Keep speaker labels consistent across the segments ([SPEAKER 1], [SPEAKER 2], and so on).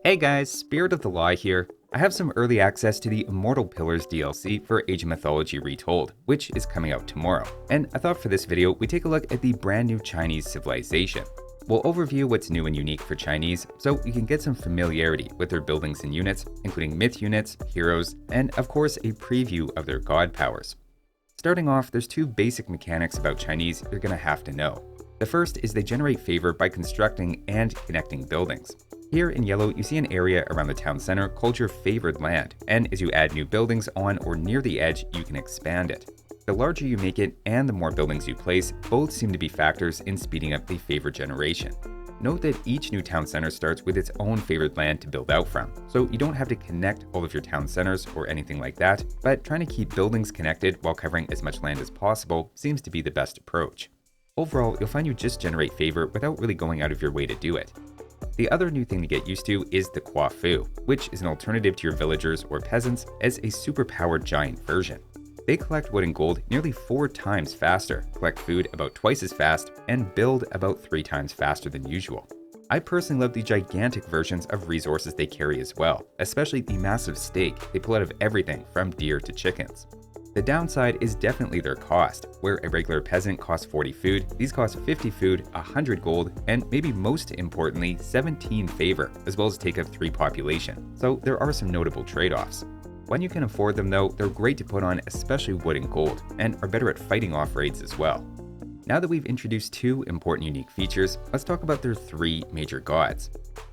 [SPEAKER 1] Hey guys, Spirit of the Lie here. I have some early access to the Immortal Pillars DLC for Age of Mythology Retold, which is coming out tomorrow. And I thought for this video, we take a look at the brand new Chinese civilization. We'll overview what's new and unique for Chinese, so you can get some familiarity with their buildings and units, including myth units, heroes, and of course a preview of their god powers. Starting off, there's two basic mechanics about Chinese you're gonna have to know. The first is they generate favor by constructing and connecting buildings. Here in yellow, you see an area around the town center called your favored land, and as you add new buildings on or near the edge, you can expand it. The larger you make it and the more buildings you place, both seem to be factors in speeding up the favor generation. Note that each new town center starts with its own favored land to build out from, so you don't have to connect all of your town centers or anything like that, but trying to keep buildings connected while covering as much land as possible seems to be the best approach. Overall, you'll find you just generate favor without really going out of your way to do it. The other new thing to get used to is the Kuafus, which is an alternative to your villagers or peasants as a superpowered giant version. They collect wood and gold nearly 4 times faster, collect food about twice as fast, and build about 3 times faster than usual. I personally love the gigantic versions of resources they carry as well, especially the massive steak they pull out of everything from deer to chickens. The downside is definitely their cost. Where a regular peasant costs 40 food, these cost 50 food, 100 gold, and maybe most importantly, 17 favor, as well as take up 3 population. So there are some notable trade-offs. When you can afford them though, they're great to put on especially wood and gold, and are better at fighting off raids as well. Now that we've introduced 2 important unique features, let's talk about their 3 major gods.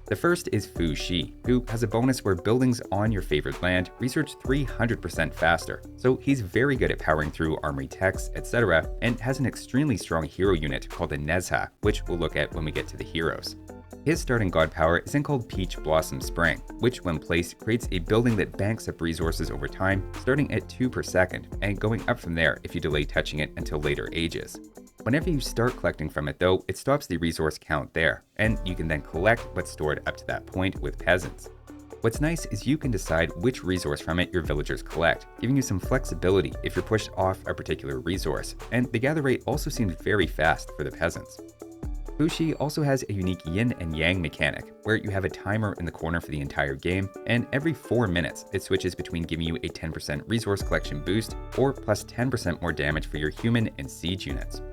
[SPEAKER 1] The first is Fu Shi, who has a bonus where buildings on your favored land research 300% faster, so he's very good at powering through armory techs, etc., and has an extremely strong hero unit called the Nezha, which we'll look at when we get to the heroes. His starting god power is then called Peach Blossom Spring, which when placed creates a building that banks up resources over time, starting at 2 per second, and going up from there if you delay touching it until later ages. Whenever you start collecting from it though, it stops the resource count there, and you can then collect what's stored up to that point with peasants. What's nice is you can decide which resource from it your villagers collect, giving you some flexibility if you're pushed off a particular resource, and the gather rate also seems very fast for the peasants. Fu Shi also has a unique yin and yang mechanic, where you have a timer in the corner for the entire game, and every 4 minutes it switches between giving you a 10% resource collection boost or plus 10% more damage for your human and siege units.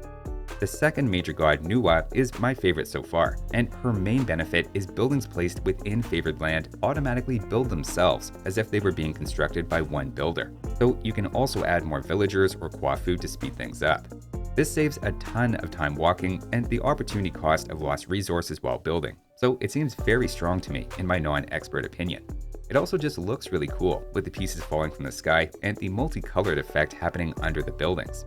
[SPEAKER 1] The second major god, Nuwa, is my favorite so far, and her main benefit is buildings placed within favored land automatically build themselves as if they were being constructed by one builder, so you can also add more villagers or Kuafus to speed things up. This saves a ton of time walking and the opportunity cost of lost resources while building, so it seems very strong to me in my non-expert opinion. It also just looks really cool with the pieces falling from the sky and the multicolored effect happening under the buildings.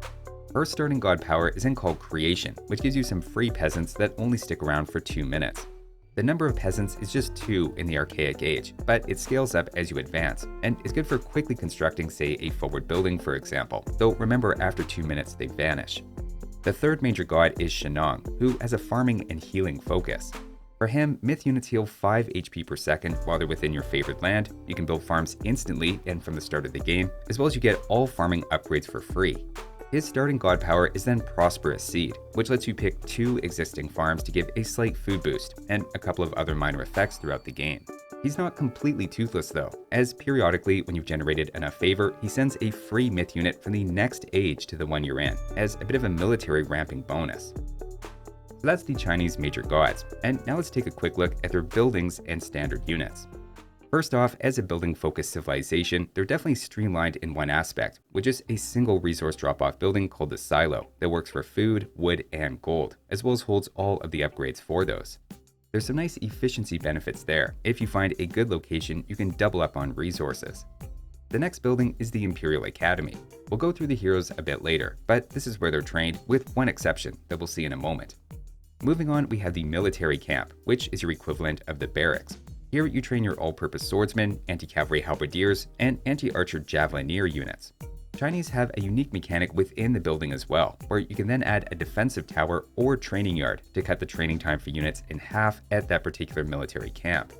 [SPEAKER 1] Her starting god power is then called Creation, which gives you some free peasants that only stick around for 2 minutes. The number of peasants is just 2 in the archaic age, but it scales up as you advance, and is good for quickly constructing, say, a forward building for example, though remember after 2 minutes they vanish. The third major god is Shenong, who has a farming and healing focus. For him, myth units heal 5 HP per second while they're within your favored land, you can build farms instantly and from the start of the game, as well as you get all farming upgrades for free. His starting god power is then Prosperous Seed, which lets you pick 2 existing farms to give a slight food boost, and a couple of other minor effects throughout the game. He's not completely toothless though, as periodically when you've generated enough favor, he sends a free myth unit from the next age to the one you're in, as a bit of a military ramping bonus. So that's the Chinese major gods, and now let's take a quick look at their buildings and standard units. First off, as a building-focused civilization, they're definitely streamlined in one aspect, which is a single resource drop-off building called the Silo that works for food, wood, and gold, as well as holds all of the upgrades for those. There's some nice efficiency benefits there. If you find a good location, you can double up on resources. The next building is the Imperial Academy. We'll go through the heroes a bit later, but this is where they're trained, with one exception that we'll see in a moment. Moving on, we have the Military Camp, which is your equivalent of the barracks. Here you train your all-purpose swordsmen, anti-cavalry halberdiers, and anti-archer javelineer units. Chinese have a unique mechanic within the building as well, where you can then add a defensive tower or training yard to cut the training time for units in half at that particular military camp.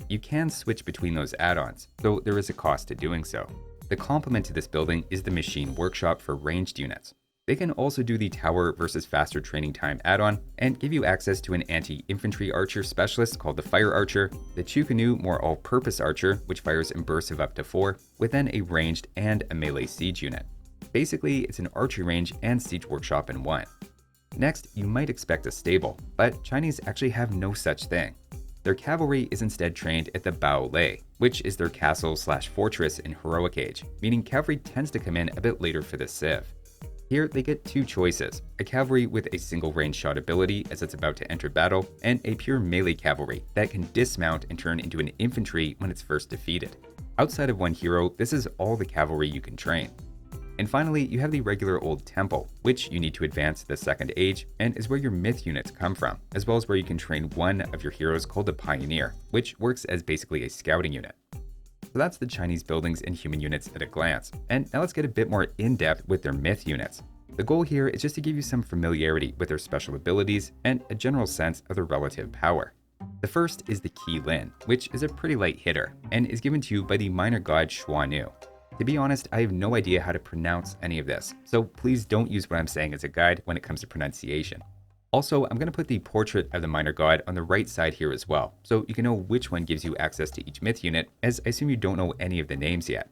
[SPEAKER 1] You can switch between those add-ons, though there is a cost to doing so. The complement to this building is the machine workshop for ranged units. They can also do the Tower versus Faster Training Time add-on and give you access to an anti-infantry archer specialist called the Fire Archer, the Chukanu more all-purpose archer, which fires in bursts of up to 4, with then a ranged and a melee siege unit. Basically, it's an archery range and siege workshop in one. Next, you might expect a stable, but Chinese actually have no such thing. Their cavalry is instead trained at the Bao Lei, which is their castle/fortress in Heroic Age, meaning cavalry tends to come in a bit later for the Civ. Here, they get two choices, a cavalry with a single range shot ability as it's about to enter battle, and a pure melee cavalry that can dismount and turn into an infantry when it's first defeated. Outside of one hero, this is all the cavalry you can train. And finally, you have the regular old temple, which you need to advance to the second age, and is where your myth units come from, as well as where you can train one of your heroes called the Pioneer, which works as basically a scouting unit. So that's the Chinese buildings and human units at a glance, and now let's get a bit more in-depth with their myth units. The goal here is just to give you some familiarity with their special abilities and a general sense of their relative power. The first is the Qi Lin, which is a pretty light hitter, and is given to you by the minor god Xuanu. To be honest, I have no idea how to pronounce any of this, so please don't use what I'm saying as a guide when it comes to pronunciation. Also, I'm going to put the portrait of the minor god on the right side here as well, so you can know which one gives you access to each myth unit, as I assume you don't know any of the names yet.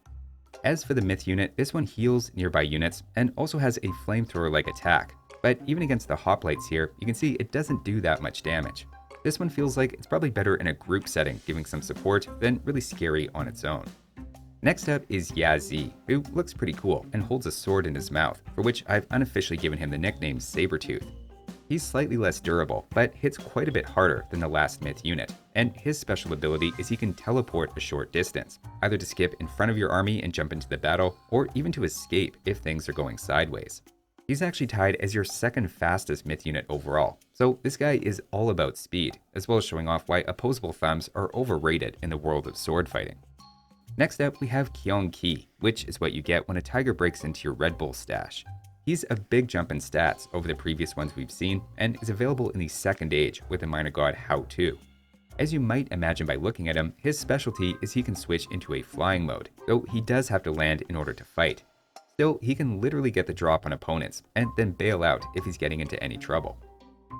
[SPEAKER 1] As for the myth unit, this one heals nearby units and also has a flamethrower-like attack, but even against the hoplites here, you can see it doesn't do that much damage. This one feels like it's probably better in a group setting, giving some support, than really scary on its own. Next up is Yazi, who looks pretty cool and holds a sword in his mouth, for which I've unofficially given him the nickname Sabretooth. He's slightly less durable, but hits quite a bit harder than the last myth unit, and his special ability is he can teleport a short distance, either to skip in front of your army and jump into the battle, or even to escape if things are going sideways. He's actually tied as your second fastest myth unit overall, so this guy is all about speed, as well as showing off why opposable thumbs are overrated in the world of sword fighting. Next up, we have Kyong Ki, which is what you get when a tiger breaks into your Red Bull stash. He's a big jump in stats over the previous ones we've seen, and is available in the second age with the minor god Hao Tu. As you might imagine by looking at him, his specialty is he can switch into a flying mode, though he does have to land in order to fight. Still, he can literally get the drop on opponents, and then bail out if he's getting into any trouble.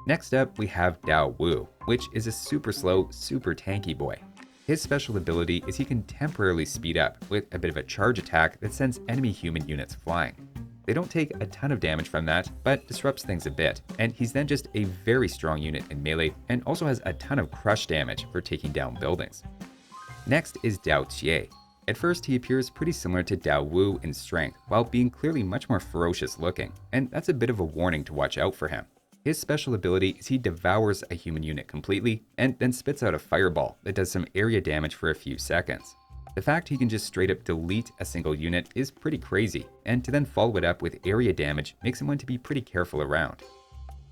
[SPEAKER 1] Next up, we have Dao Wu, which is a super slow, super tanky boy. His special ability is he can temporarily speed up with a bit of a charge attack that sends enemy human units flying. They don't take a ton of damage from that, but disrupts things a bit, and he's then just a very strong unit in melee and also has a ton of crush damage for taking down buildings. Next is Dao Jie. At first he appears pretty similar to Dao Wu in strength, while being clearly much more ferocious looking, and that's a bit of a warning to watch out for him. His special ability is he devours a human unit completely, and then spits out a fireball that does some area damage for a few seconds. The fact he can just straight up delete a single unit is pretty crazy, and to then follow it up with area damage makes him one to be pretty careful around.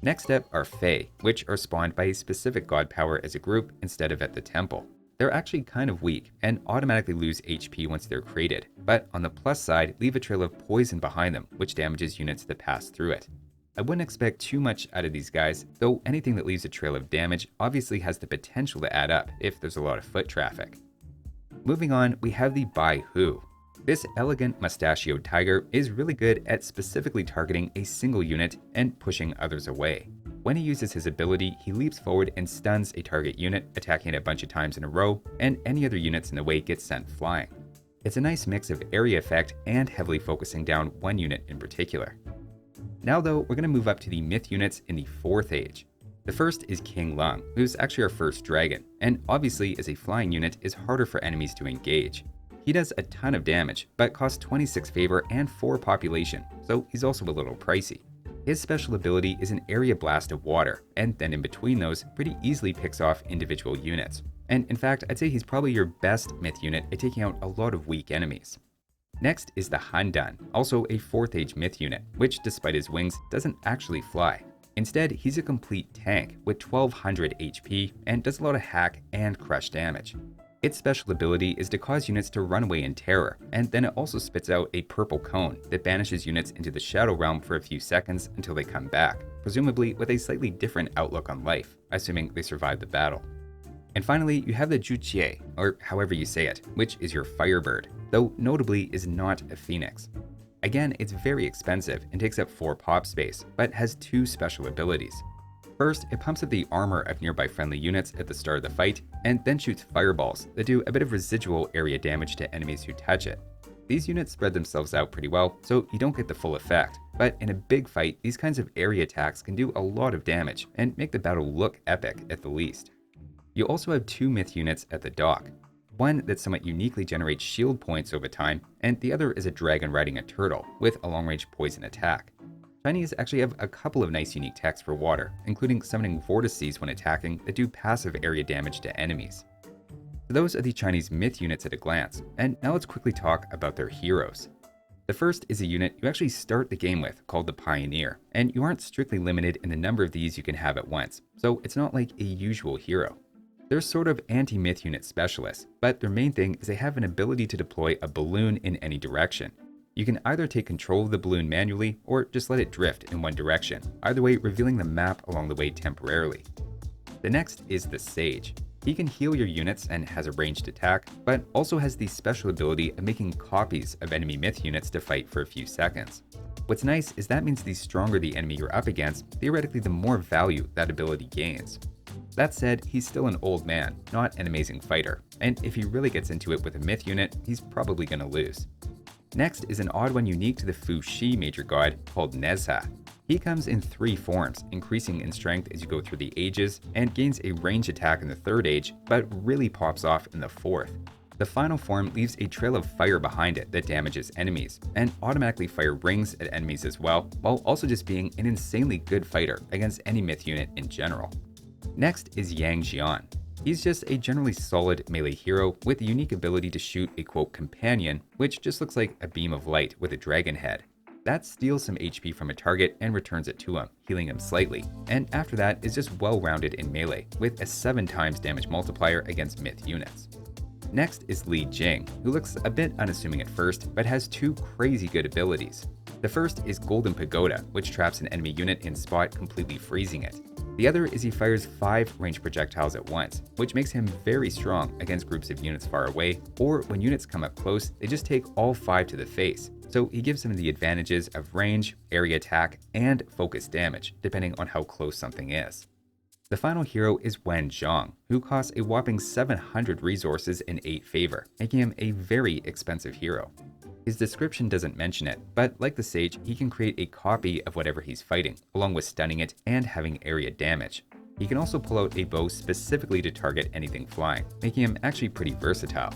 [SPEAKER 1] Next up are Fae, which are spawned by a specific god power as a group instead of at the temple. They're actually kind of weak, and automatically lose HP once they're created, but on the plus side leave a trail of poison behind them, which damages units that pass through it. I wouldn't expect too much out of these guys, though anything that leaves a trail of damage obviously has the potential to add up if there's a lot of foot traffic. Moving on, we have the Bai Hu. This elegant mustachioed tiger is really good at specifically targeting a single unit and pushing others away. When he uses his ability, he leaps forward and stuns a target unit, attacking it a bunch of times in a row, and any other units in the way get sent flying. It's a nice mix of area effect and heavily focusing down one unit in particular. Now though, we're going to move up to the myth units in the 4th age. The first is King Lung, who's actually our first dragon, and obviously as a flying unit is harder for enemies to engage. He does a ton of damage, but costs 26 favor and 4 population, so he's also a little pricey. His special ability is an area blast of water, and then in between those, pretty easily picks off individual units. And in fact, I'd say he's probably your best myth unit at taking out a lot of weak enemies. Next is the Handan, also a 4th age myth unit, which despite his wings, doesn't actually fly. Instead, he's a complete tank with 1200 HP and does a lot of hack and crush damage. Its special ability is to cause units to run away in terror, and then it also spits out a purple cone that banishes units into the Shadow Realm for a few seconds until they come back, presumably with a slightly different outlook on life, assuming they survive the battle. And finally, you have the Juqie, or however you say it, which is your Firebird, though notably is not a phoenix. Again, it's very expensive and takes up 4 pop space, but has 2 special abilities. First, it pumps up the armor of nearby friendly units at the start of the fight, and then shoots fireballs that do a bit of residual area damage to enemies who touch it. These units spread themselves out pretty well, so you don't get the full effect, but in a big fight, these kinds of area attacks can do a lot of damage and make the battle look epic at the least. You also have 2 myth units at the dock. One that somewhat uniquely generates shield points over time, and the other is a dragon riding a turtle with a long-range poison attack. Chinese actually have a couple of nice unique techs for water, including summoning vortices when attacking that do passive area damage to enemies. So those are the Chinese myth units at a glance, and now let's quickly talk about their heroes. The first is a unit you actually start the game with called the Pioneer, and you aren't strictly limited in the number of these you can have at once, so it's not like a usual hero. They're sort of anti-myth unit specialists, but their main thing is they have an ability to deploy a balloon in any direction. You can either take control of the balloon manually or just let it drift in one direction, either way revealing the map along the way temporarily. The next is the Sage. He can heal your units and has a ranged attack, but also has the special ability of making copies of enemy myth units to fight for a few seconds. What's nice is that means the stronger the enemy you're up against, theoretically the more value that ability gains. That said, he's still an old man, not an amazing fighter, and if he really gets into it with a myth unit, he's probably going to lose. Next is an odd one unique to the Fu Shi major god called Nezha. He comes in 3 forms, increasing in strength as you go through the ages, and gains a ranged attack in the 3rd age, but really pops off in the 4th. The final form leaves a trail of fire behind it that damages enemies, and automatically fire rings at enemies as well, while also just being an insanely good fighter against any myth unit in general. Next is Yang Jian. He's just a generally solid melee hero with the unique ability to shoot a quote companion, which just looks like a beam of light with a dragon head. That steals some HP from a target and returns it to him, healing him slightly, and after that is just well-rounded in melee, with a 7 times damage multiplier against myth units. Next is Li Jing, who looks a bit unassuming at first, but has 2 crazy good abilities. The first is Golden Pagoda, which traps an enemy unit in spot, completely freezing it. The other is he fires 5 ranged projectiles at once, which makes him very strong against groups of units far away, or when units come up close, they just take all 5 to the face. So he gives them the advantages of range, area attack, and focus damage, depending on how close something is. The final hero is Wen Zhang, who costs a whopping 700 resources and 8 favor, making him a very expensive hero. His description doesn't mention it, but like the Sage, he can create a copy of whatever he's fighting, along with stunning it and having area damage. He can also pull out a bow specifically to target anything flying, making him actually pretty versatile.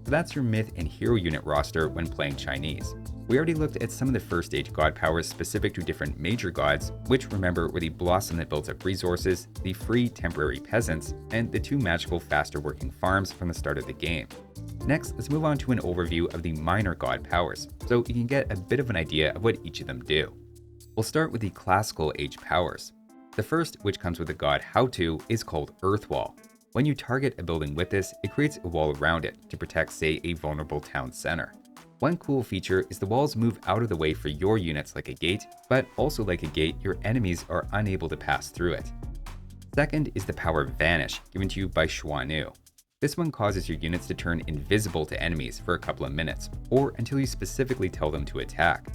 [SPEAKER 1] So that's your myth and hero unit roster when playing Chinese. We already looked at some of the first Age God Powers specific to different major gods, which remember were the Blossom that builds up resources, the free temporary peasants, and the 2 magical faster working farms from the start of the game. Next, let's move on to an overview of the minor god powers, so you can get a bit of an idea of what each of them do. We'll start with the classical age powers. The first, which comes with the god How-To, is called Earth Wall. When you target a building with this, it creates a wall around it to protect, say, a vulnerable town center. One cool feature is the walls move out of the way for your units like a gate, but also like a gate, your enemies are unable to pass through it. Second is the power Vanish, given to you by Xuanu. This one causes your units to turn invisible to enemies for a couple of minutes, or until you specifically tell them to attack.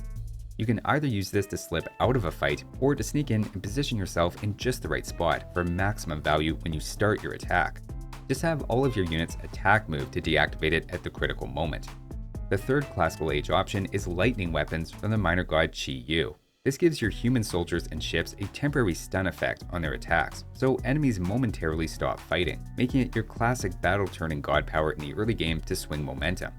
[SPEAKER 1] You can either use this to slip out of a fight, or to sneak in and position yourself in just the right spot for maximum value when you start your attack. Just have all of your units attack move to deactivate it at the critical moment. The third classical age option is lightning weapons from the minor god Qi Yu. This gives your human soldiers and ships a temporary stun effect on their attacks, so enemies momentarily stop fighting, making it your classic battle-turning god power in the early game to swing momentum.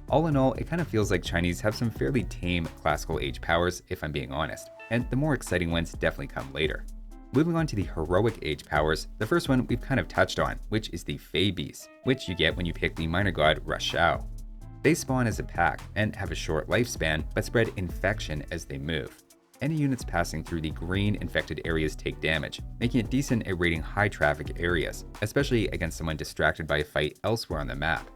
[SPEAKER 1] All in all, it kind of feels like Chinese have some fairly tame classical age powers, if I'm being honest, and the more exciting ones definitely come later. Moving on to the heroic age powers, the first one we've kind of touched on, which is the Fei Beasts, which you get when you pick the minor god Rashao. They spawn as a pack and have a short lifespan, but spread infection as they move. Any units passing through the green infected areas take damage, making it decent at raiding high traffic areas, especially against someone distracted by a fight elsewhere on the map.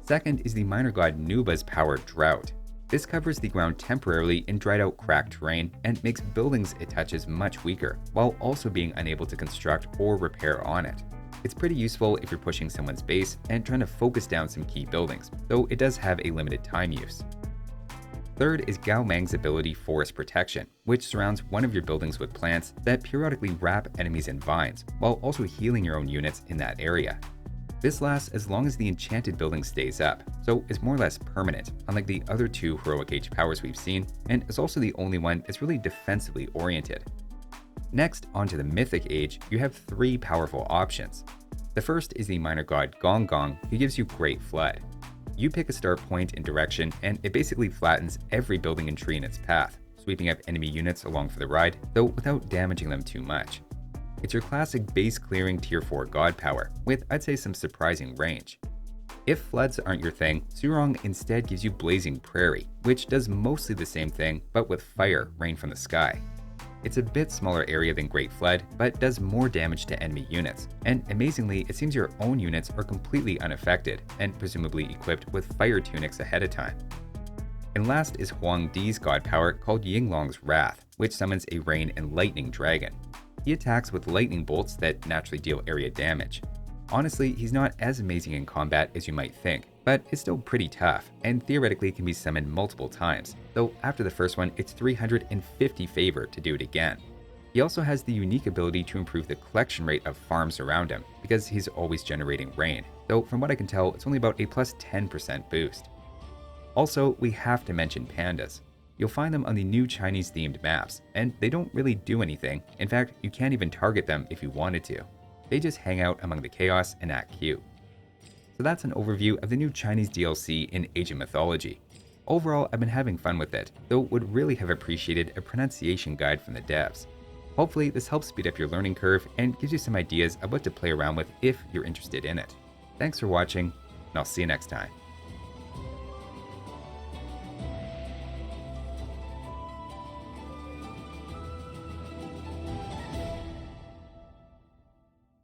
[SPEAKER 1] Second is the minor god Nuba's power Drought. This covers the ground temporarily in dried out cracked terrain and makes buildings it touches much weaker, while also being unable to construct or repair on it. It's pretty useful if you're pushing someone's base and trying to focus down some key buildings, though it does have a limited time use. Third is Gao Mang's ability Forest Protection, which surrounds one of your buildings with plants that periodically wrap enemies in vines, while also healing your own units in that area. This lasts as long as the enchanted building stays up, so is more or less permanent, unlike the other two Heroic Age powers we've seen, and is also the only one that's really defensively oriented. Next, onto the Mythic Age, you have three powerful options. The first is the minor god Gong Gong, who gives you Great Flood. You pick a start point and direction, and it basically flattens every building and tree in its path, sweeping up enemy units along for the ride, though without damaging them too much. It's your classic base clearing tier 4 god power, with I'd say some surprising range. If floods aren't your thing, Surong instead gives you Blazing Prairie, which does mostly the same thing, but with fire rain from the sky. It's a bit smaller area than Great Flood, but does more damage to enemy units, and amazingly it seems your own units are completely unaffected, and presumably equipped with fire tunics ahead of time. And last is Huang Di's god power called Yinglong's Wrath, which summons a rain and lightning dragon. He attacks with lightning bolts that naturally deal area damage. Honestly, he's not as amazing in combat as you might think, but is still pretty tough, and theoretically can be summoned multiple times, though after the first one it's 350 favor to do it again. He also has the unique ability to improve the collection rate of farms around him, because he's always generating rain, though from what I can tell it's only about a plus 10% boost. Also, we have to mention pandas. You'll find them on the new Chinese themed maps, and they don't really do anything. In fact, you can't even target them if you wanted to. They just hang out among the chaos and act cute. So that's an overview of the new Chinese DLC in Age of Mythology. Overall, I've been having fun with it, though would really have appreciated a pronunciation guide from the devs. Hopefully this helps speed up your learning curve and gives you some ideas of what to play around with if you're interested in it. Thanks for watching, and I'll see you next time.